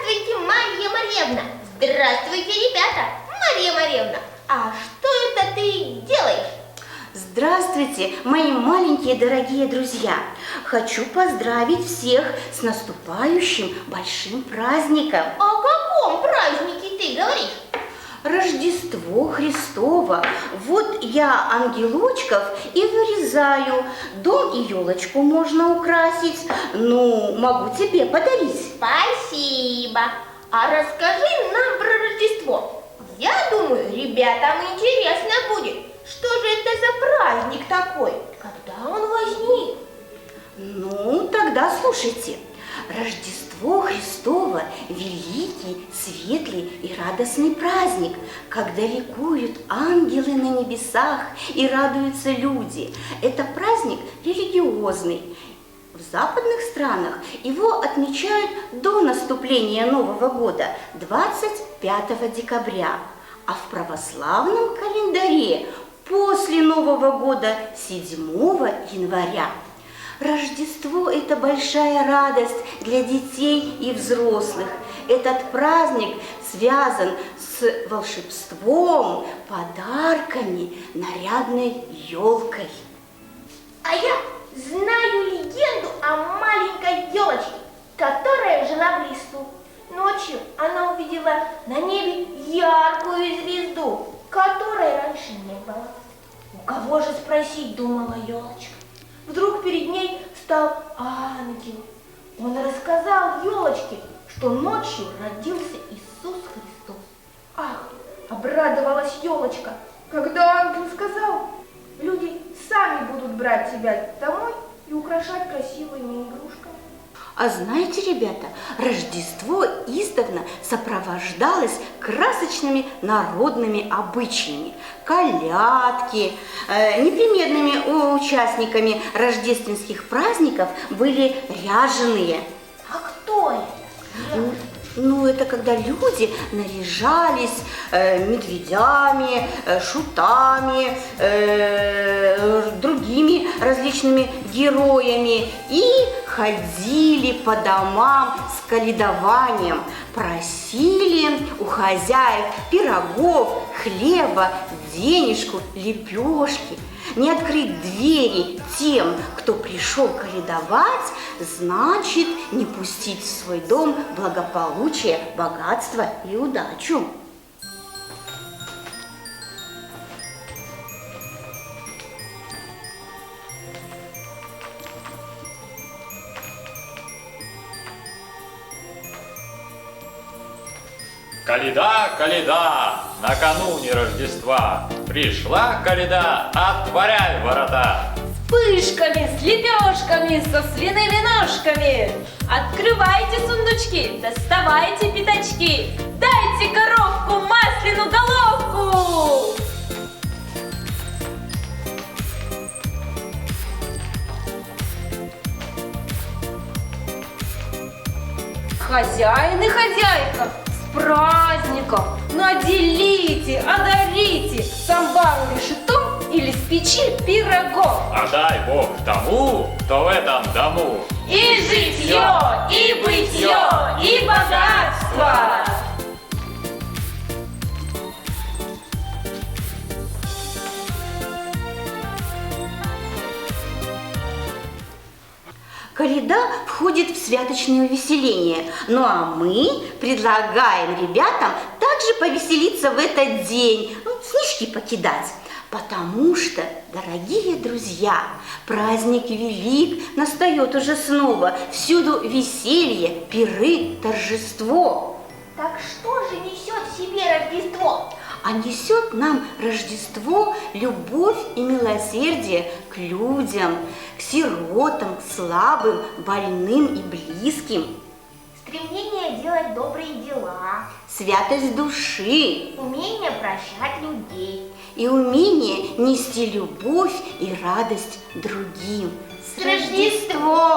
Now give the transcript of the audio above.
Здравствуйте, Марья Марьевна! Здравствуйте, ребята! Марья Марьевна, а что это ты делаешь? Здравствуйте, мои маленькие дорогие друзья! Хочу поздравить всех с наступающим большим праздником. О каком празднике ты говоришь? Рождество Христово. Вот я ангелочков и вырезаю. Дом и елочку можно украсить. Ну, могу тебе подарить. Спасибо. А расскажи нам про Рождество. Я думаю, ребятам интересно будет. Что же это за праздник такой? Когда он возник? Ну, тогда слушайте. Рождество Христово – великий, светлый и радостный праздник, когда ликуют ангелы на небесах и радуются люди. Это праздник религиозный. В западных странах его отмечают до наступления Нового года, 25 декабря, а в православном календаре после Нового года, 7 января. Рождество – это большая радость для детей и взрослых. Этот праздник связан с волшебством, подарками, нарядной елкой. А я знаю легенду о маленькой елочке, которая жила в лесу. Ночью она увидела на небе яркую звезду, которой раньше не было. У кого же спросить, думала елочка. Вдруг перед ней встал ангел. Он рассказал елочке, что ночью родился Иисус Христос. Ах, обрадовалась елочка, когда ангел сказал: люди сами будут брать тебя домой и украшать красивыми игрушками. А знаете, ребята, Рождество издавна сопровождалось красочными народными обычаями. Колядки. Непременными участниками рождественских праздников были ряженые. А кто это? Ну, это когда люди наряжались медведями, шутами, другими различными героями и ходили по домам с колядованием, просили у хозяев пирогов, хлеба, денежку, лепешки. Не открыть двери тем, кто пришел колядовать, значит не пустить в свой дом благополучие, богатство и удачу. Коляда, коляда, накануне Рождества пришла коляда, отворяй ворота. С пышками, с лепешками, со свиными ножками. Открывайте сундучки, доставайте пятачки, дайте коровку, масляную головку. Хозяин и хозяйка, с праздником! Наделите, одарите самбару решетом или с печи пирогом. А дай Бог тому, кто в этом дому И житье, и бытье, и богатство. Коляда входит в святочное увеселение. Ну а мы предлагаем ребятам также повеселиться в этот день, снежки покидать. Потому что, дорогие друзья, праздник велик настает уже снова. Всюду веселье, пиры, торжество. Так что же несет в себе Рождество? А несет нам Рождество любовь и милосердие к людям, к сиротам, к слабым, больным и близким. Стремление делать добрые дела, Святость души умение прощать людей. и умение нести любовь и радость другим. С Рождеством!